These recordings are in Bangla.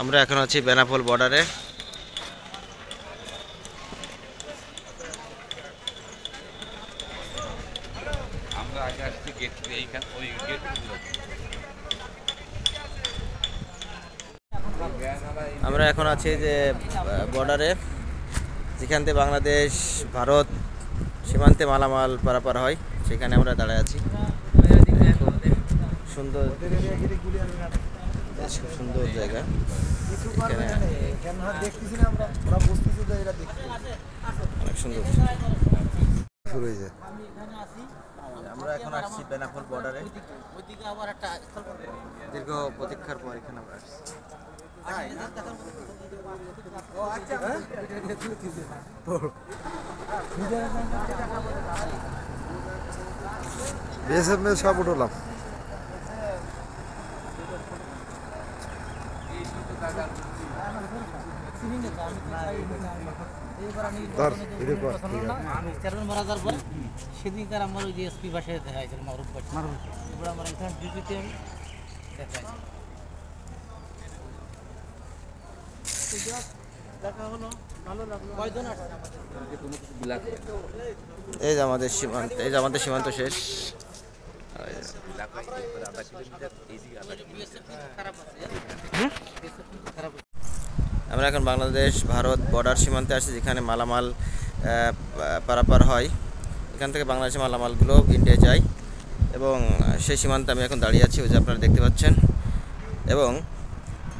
আমরা এখন আছি বেনাপোল বর্ডারে। আমরা এখন আছি যে বর্ডারে, যেখান থেকে বাংলাদেশ ভারত সীমান্তে মালামাল পারাপার হয়, সেখানে আমরা দাঁড়ায় আছি। সুন্দর, খুব সুন্দর জায়গা। অনেক সুন্দর। আমরা এখন আসছি বেনাপোল বর্ডারে, দীর্ঘ প্রতীক্ষার পর এখানে আমরা আসছি। বিএসএফ में সব উঠলাম। সেদিনকার আমার ওই যে এসপি বাসায় দেখা হয়েছিল মারুফ বাসা, এবার আমার এখানে ডিউটিতে আমি দেখা হলো, ভালো লাগলো। এই যে আমাদের সীমান্ত, এই যে আমাদের সীমান্ত শেষ। আমরা এখন বাংলাদেশ ভারত বর্ডার সীমান্তে আছি, যেখানে মালামাল পারাপার হয়। এখান থেকে বাংলাদেশের মালামালগুলো ইন্ডিয়া যায় এবং সেই সীমান্তে আমি এখন দাঁড়িয়ে আছি, ওই যে আপনারা দেখতে পাচ্ছেন। এবং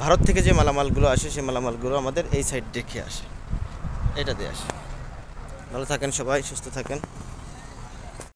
ভারত থেকে যে মালামালগুলো আসে, সেই মালামালগুলো আমাদের এই সাইড দেখে আসে, এটা দিয়ে আসে। ভালো থাকেন সবাই, সুস্থ থাকেন।